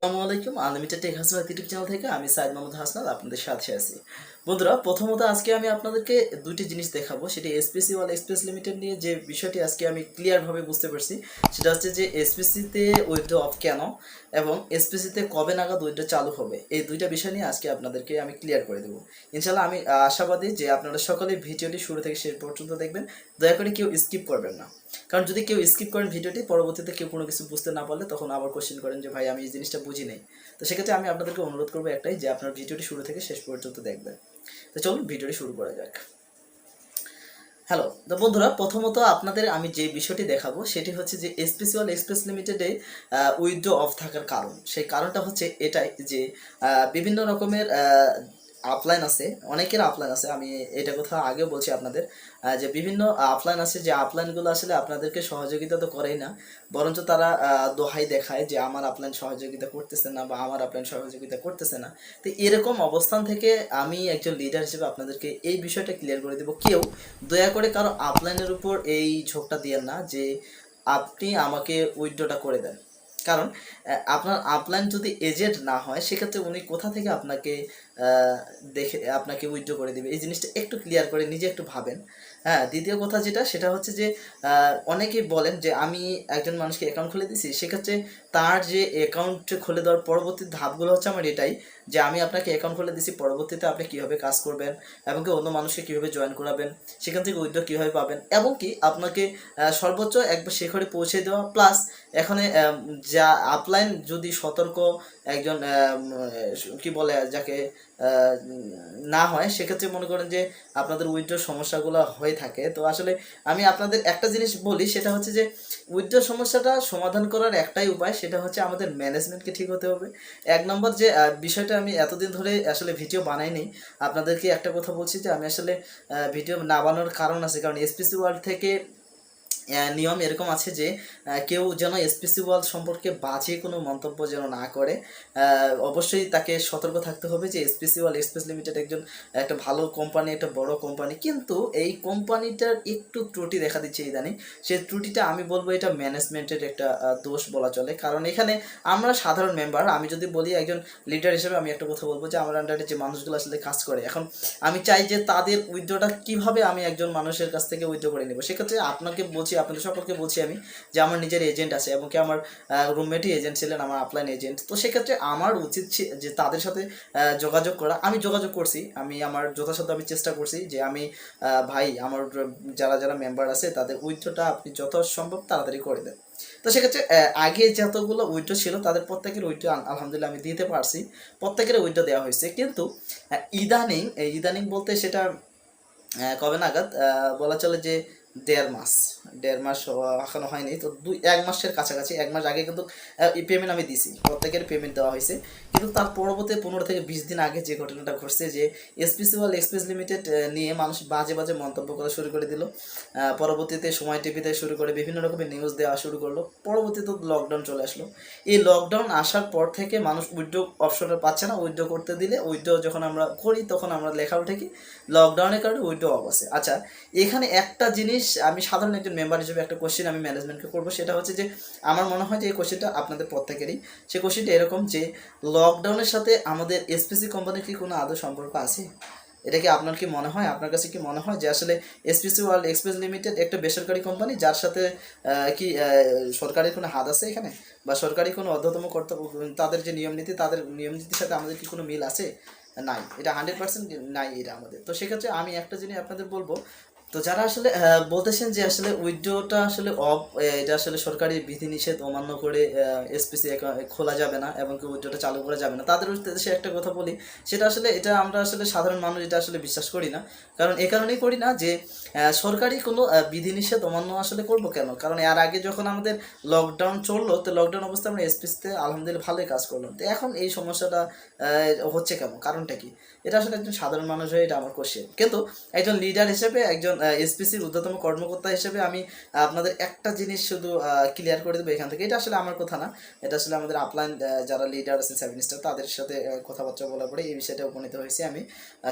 আসসালামু আলাইকুম। Unlimited tech Hasnat YouTube channel থেকে আমি সাইদ মোহাম্মদ হাসনাত আপনাদের সাথে আছি। বন্ধুরা, প্রথমত আজকে আমি আপনাদেরকে দুইটি জিনিস দেখাবো। সেটি এসপিসি ওয়ার্ল্ড এক্সপ্রেস লিমিটেড নিয়ে যে বিষয়টি আজকে আমি ক্লিয়ারভাবে বুঝতে পারছি, সেটা হচ্ছে যে এসপিসিতে উইথড্র অফ কেন এবং এসপিসিতে কবে নাগাদ উইথড্র চালু হবে, এই দুইটা বিষয় নিয়ে আজকে আপনাদেরকে আমি ক্লিয়ার করে দেবো। ইনশাল্লাহ আমি আশাবাদী যে আপনারা সকলে ভিডিওটি শুরু থেকে শেষ পর্যন্ত দেখবেন। দয়া করে কেউ স্কিপ করবেন না, কারণ যদি কেউ স্কিপ করেন ভিডিওটি, পরবর্তীতে কেউ কোনো কিছু বুঝতে না পারলে তখন আবার কোশ্চেন করেন যে ভাই আমি এই জিনিসটা বুঝি নাই। তো সেক্ষেত্রে আমি আপনাদেরকে অনুরোধ করবো একটাই, যে আপনার ভিডিওটি শুরু থেকে শেষ পর্যন্ত দেখবেন। তো চলুন ভিডিওটি শুরু করা যাক। হ্যালো, তো বন্ধুরা, প্রথমত আপনাদের আমি যে বিষয়টি দেখাবো সেটি হচ্ছে যে এসপিসি ওয়ার্ল্ড এক্সপ্রেস লিমিটেডে উইথড্র অফ থাকার কারণ। সেই কারণটা হচ্ছে এটাই যে বিভিন্ন রকমের আপলাইন আছে, অনেকের আপলাইন আছে। আমি এটা কথা আগেও বলছি আপনাদের, যে বিভিন্ন আপলাইন আছে, যে আপলাইনগুলো আসলে আপনাদেরকে সহযোগিতা তো করেই না, বরঞ্চ তারা দোহাই দেখায় যে আমার আপলাইন সহযোগিতা করতেছে না বা আমার আপলাইন সহযোগিতা করতেছে না। তো এরকম অবস্থান থেকে আমি একজন লিডার হিসেবে আপনাদেরকে এই বিষয়টা ক্লিয়ার করে দেবো। কেউ দয়া করে কারো আপলাইনের উপর এই ঝোঁকটা দিয়েন না যে আপনি আমাকে উইথড্রটা করে দেন। কারণ আপনার আপলাইন যদি এজেন্ট না হয়, সেক্ষেত্রে উনি কোথা থেকে আপনাকে দেখে আপনাকে উইথড্র করে দেবে, এই জিনিসটা একটু ক্লিয়ার করে নিজে একটু ভাবেন। হ্যাঁ, দ্বিতীয় কথা যেটা, সেটা হচ্ছে যে অনেকেই বলেন যে আমি একজন মানুষকে অ্যাকাউন্ট খুলে দিছি, সেক্ষেত্রে তার যে অ্যাকাউন্ট খুলে দেওয়ার পরবর্তী ধাপগুলো হচ্ছে আমার এটাই, যে আমি আপনাকে অ্যাকাউন্ট খুলে দিছি, পরবর্তীতে আপনি কীভাবে কাজ করবেন এবং কি অন্য মানুষকে কীভাবে জয়েন করাবেন, সেখান থেকে উইথড্র কীভাবে পাবেন, এবং কি আপনাকে সর্বোচ্চ একবার শেখরে পৌঁছে দেওয়া, প্লাস এখানে যা আপলাইন যদি সতর্ক একজন কি বলে যাকে না হয়, সেক্ষেত্রে মনে করেন যে আপনাদের উইথড্র সমস্যাগুলো হয়ে থাকে। তো আসলে আমি আপনাদের একটা জিনিস বলি, সেটা হচ্ছে যে উইথড্র সমস্যাটা সমাধান করার একটাই উপায়, সেটা হচ্ছে আমাদের ম্যানেজমেন্টকে ঠিক হতে হবে। এক নম্বর যে বিষয়টা আমি এতদিন ধরে আসলে ভিডিও বানাইনি, আপনাদেরকে একটা কথা বলছি যে আমি আসলে ভিডিও না বানানোর কারণ আছে, কারণ এসপিসি ওয়ার্ল্ড থেকে নিয়ম এরকম আছে যে কেউ যেন এসপিসি ওয়ার্ল্ড সম্পর্কে বাজে কোনো মন্তব্য যেন না করে। অবশ্যই তাকে সতর্ক থাকতে হবে যে এসপিসি ওয়ার্ল্ড এক্সপ্রেস লিমিটেড একটা ভালো কোম্পানি, একটা বড় কোম্পানি, কিন্তু এই কোম্পানিটার একটু ত্রুটি দেখা দিচ্ছে ইদানিং। সেই ত্রুটিটা আমি বলবো এটা ম্যানেজমেন্টের একটা দোষ বলা চলে। কারণ এখানে আমরা সাধারণ মেম্বার, আমি যদি বলি একজন লিডার হিসেবে আমি একটা কথা বলবো যে আমার আন্ডারে যে মানুষগুলো আসলে কাজ করে, এখন আমি চাই যে তাদের উইথড্রটা কীভাবে আমি একজন মানুষের কাছ থেকে উইথড্র করে নেব। সেক্ষেত্রে আপনাকে বলছি, আপনাদের সকলকে বলছি আমি, যে আমার নিজের এজেন্ট আছে এবং কি আমার রুমমেটই এজেন্ট ছিলেন, আমার আপলাইন এজেন্ট। তো সেক্ষেত্রে আমার উচিত যে তাদের সাথে যোগাযোগ করা। আমি যোগাযোগ করছি, আমি আমার যথাসাধ্য আমি চেষ্টা করছি যে আমি ভাই আমার যারা যারা মেম্বার আছে তাদের উইথড্রটা আপনি যত সম্ভব তাড়াতাড়ি করে দেন। তো সেক্ষেত্রে আগে যতগুলো উইথড্র ছিল তাদের প্রত্যেকের উইথড্র আলহামদুলিল্লাহ আমি দিতে পারছি, প্রত্যেকের উইথড্র দেওয়া হয়েছে। কিন্তু ইদানিং বলতে সেটা কবে নাগাদ বলা চলে যে 1.5 মাস এখনো হয়নি, তো 1 মাসের কাছাকাছি, 1 মাস আগে কিন্তু পেমেন্ট আমি দিছি, প্রত্যেকের পেমেন্ট দেওয়া হয়েছে। কিন্তু তার পরবর্তী 15 থেকে 20 দিন আগে যে ঘটনাটা ঘটছে, যে এসপিসি ওয়ার্ল্ড এক্সপ্রেস লিমিটেড নিয়ে মানুষ বাজে বাজে মন্তব্য করা শুরু করে দিল। পরবর্তীতে সময় টিভিতে শুরু করে বিভিন্ন রকমের নিউজ দেওয়া শুরু করলো। পরবর্তীতে লকডাউন চলে আসলো। এই লকডাউন আসার পর থেকে মানুষ উইথড্র অপশনটা পাচ্ছে না। উইথড্র করতে দিলে, উইথড্র যখন আমরা করি তখন আমরা লেখা উঠে কি লকডাউনের কারণে উইথড্র অফ আছে। আচ্ছা, এখানে একটা জিনিস আমি সাধারণ একজন মেম্বার হিসেবে একটা কোশ্চেন আমি ম্যানেজমেন্টকে করবো, সেটা হচ্ছে যে আমার মনে হয় যে এই কোশ্চেনটা আপনাদের প্রত্যেকেরই, সেই কোশ্চেনটা এরকম যে লকডাউনের সাথে আমাদের এসপিসি কোম্পানির কি কোনো আদৌ সম্পর্ক আছে? এটা কি আপনার কি মনে হয়, আপনার কাছে কি মনে হয় যে আসলে এসপিসি ওয়ার্ল্ড এক্সপ্রেস লিমিটেড একটা বেসরকারি কোম্পানি, যার সাথে কি সরকারের কোনো হাত আছে এখানে, বা সরকারি কোনো অধ্যতম কর্তব্য, তাদের যে নিয়ম নীতি, তাদের নিয়ম নীতির সাথে আমাদের কি কোনো মিল আছে? নাই, এটা 100% নাই এটা আমাদের। তো সেক্ষেত্রে আমি একটা জিনিস আপনাদের বলবো, তো যারা আসলে বলতেছেন যে আসলে উইথড্রটা আসলে অফ, এটা আসলে সরকারি বিধিনিষেধ অমান্য করে এসপিসি খোলা যাবে না এবং কি উইথড্রটা চালু করা যাবে না, তাদের উদ্দেশ্যে একটা কথা বলি, সেটা আসলে এটা আমরা আসলে সাধারণ মানুষ এটা আসলে বিশ্বাস করি না। কারণ এ কারণেই করি না যে সরকারি কোনো বিধিনিষেধ অমান্য আসলে করব কেন? কারণ এর আগে যখন আমাদের লকডাউন চললো, তো লকডাউন অবস্থায় আমরা এসপিসিতে আলহামদুলিল্লাহ ভালোই কাজ করলাম। তো এখন এই সমস্যাটা হচ্ছে কেন, কারণটা কি? এটা আসলে একজন সাধারণ মানুষ হয়ে এটা আমার কোশ্চেন। কিন্তু একজন লিডার হিসেবে, একজন এসপিসির ঊর্ধ্বতম কর্মকর্তা হিসেবে আমি আপনাদের একটা জিনিস শুধু ক্লিয়ার করে দেবো এখান থেকে। এটা আসলে আমার কথা না, এটা আসলে আমাদের আপলাইন যারা লিডার আছে 7 স্টার, তাদের সাথে কথাবার্তা বলার পরে এই বিষয়টা উপনীত হয়েছি আমি।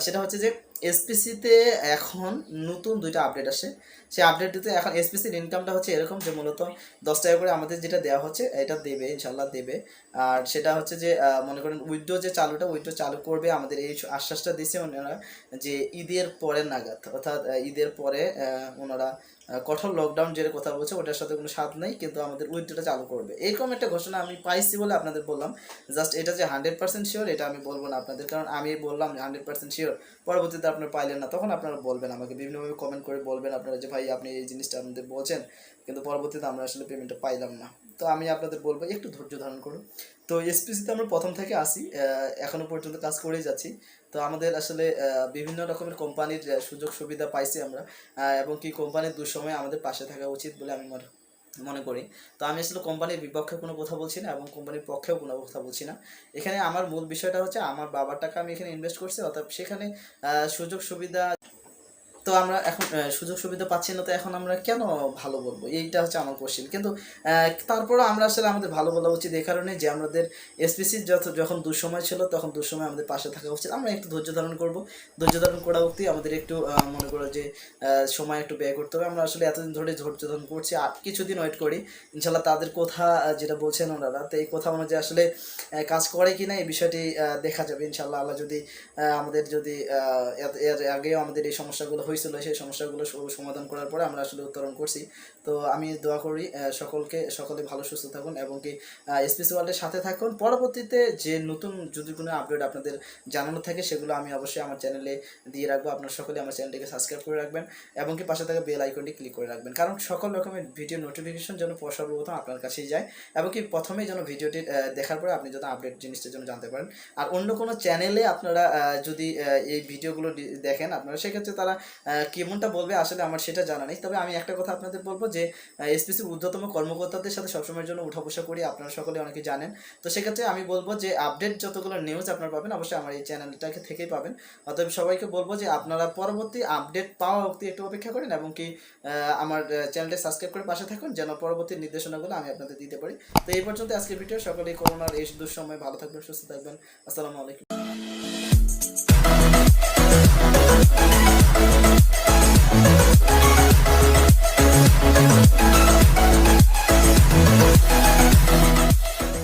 সেটা হচ্ছে যে এসপিসিতে এখন নতুন দুইটা আপডেট আসে। সেই আপডেটটিতে এখন এসপিসির ইনকামটা হচ্ছে এরকম যে মূলত 10 টাকা করে আমাদের যেটা দেওয়া হচ্ছে এটা দেবে, ইনশাল্লাহ দেবে। আর সেটা হচ্ছে যে মনে করেন উইথড্র যে উইথড্র চালু করবে, আমাদের এই আশ্বাসটা দিচ্ছে ওনারা যে ঈদের পরে নাগাদ, অর্থাৎ ঈদের পরে ওনারা কঠোর লকডাউন যে কথা বলছে ওটার সাথে কোনো স্বাদ নেই, কিন্তু আমাদের উইথড্রটা চালু করবে, এরকম একটা ঘোষণা আমি পাইছি বলে আপনাদের বললাম। জাস্ট এটা যে 100% শিওর এটা আমি বলবো না আপনাদের, কারণ আমি বললাম 100% শিওর, পরবর্তীতে আপনারা পাইলেন না, তখন আপনারা বলবেন আমাকে বিভিন্নভাবে কমেন্ট করে বলবেন আপনারা যে ভাই আপনি এই জিনিসটা আমাদের বলছেন, কিন্তু পরবর্তীতে আমরা আসলে পেমেন্টটা পাইলাম না। তো আমি আপনাদের বলবো একটু ধৈর্য ধারণ করুন। তো এসপিসিতে আমরা প্রথম থেকে আসি, এখনো পর্যন্ত কাজ করেই যাচ্ছি। তো আমাদের আসলে বিভিন্ন রকমের কোম্পানির সুযোগ সুবিধা পাইছি আমরা, এবং কি কোম্পানির দুঃসময়ে আমাদের পাশে থাকা উচিত বলে আমি মনে করি। তো আমি আসলে কোম্পানির বিপক্ষে কোনো কথা বলছি না এবং কোম্পানির পক্ষেও কোনো কথা বলছি না। এখানে আমার মূল বিষয়টা হচ্ছে আমার বাবার টাকা আমি এখানে ইনভেস্ট করছি, অর্থাৎ সেখানে সুযোগ সুবিধা, তো আমরা এখন সুযোগ সুবিধা পাচ্ছি না, তো এখন আমরা কেন ভালো বলবো, এইটা হচ্ছে আমার কোশ্চেন। কিন্তু তারপরে আমরা আসলে আমাদের ভালো বলা উচিত এই কারণে যে আমাদের এসপিসি যখন দুঃসময় ছিল তখন দুঃসময় আমাদের পাশে থাকা উচিত। আমরা একটু ধৈর্য ধারণ করবো, ধৈর্য ধারণ করা অবধি আমাদের একটু মনে করো যে সময় একটু ব্যয় করতে হবে। আমরা আসলে এতদিন ধরে ধৈর্য ধারণ করছি, আর কিছুদিন ওয়েট করি, ইনশাল্লাহ তাদের কথা যেটা বলছেন ওনারা, তো এই কথা অনুযায়ী আসলে কাজ করে কিনা এই বিষয়টি দেখা যাবে ইনশাল্লাহ। আল্লাহ যদি আমাদের যদি এর আগেও আমাদের এই সমস্যাগুলো হয়েছিল, সেই সমস্যাগুলো সমাধান করার পরে আমরা আসলে উত্তরণ করছি। তো আমি দোয়া করি সকলে ভালো সুস্থ থাকুন এবং কি এসপিসি ওয়ার্ল্ডের সাথে থাকুন। পরবর্তীতে যে নতুন যদি কোনো আপডেট আপনাদের জানানো থাকে সেগুলো আমি অবশ্যই আমার চ্যানেলে দিয়ে রাখবো। আপনারা সকলে আমার চ্যানেলটিকে সাবস্ক্রাইব করে রাখবেন এবং কি পাশে থাকা বেল আইকনটি ক্লিক করে রাখবেন, কারণ সকল রকমের ভিডিও নোটিফিকেশন যেন সর্বপ্রথম আপনার কাছেই যায় এবং কি প্রথমেই যেন ভিডিওটি দেখার পরে আপনি যেন আপডেট জিনিসটার জন্য জানতে পারেন। আর অন্য কোনো চ্যানেলে আপনারা যদি এই ভিডিওগুলো দেখেন আপনারা, সেক্ষেত্রে তারা কেমনটা বলবে আসলে আমার সেটা জানা নেই। তবে আমি একটা কথা আপনাদের বলবো যে এসপিসির ঊর্ধ্বতম কর্মকর্তাদের সাথে সবসময়ের জন্য উঠা বসা করি, আপনারা সকলে অনেকে জানেন। তো সেক্ষেত্রে আমি বলবো যে আপডেট যতগুলো নিউজ আপনারা পাবেন অবশ্যই আমার এই চ্যানেলটাকে থেকেই পাবেন। অতএব সবাইকে বলবো যে আপনারা পরবর্তী আপডেট পাওয়া অবধি একটু অপেক্ষা করেন এবং কি আমার চ্যানেলটা সাবস্ক্রাইব করে পাশে থাকুন, যেন পরবর্তী নির্দেশনাগুলো আমি আপনাদের দিতে পারি। তো এই পর্যন্ত আজকের ভিডিও, সকলেই করোনার এই দুঃসময়ে ভালো থাকবেন, সুস্থ থাকবেন। আসসালামু আলাইকুম।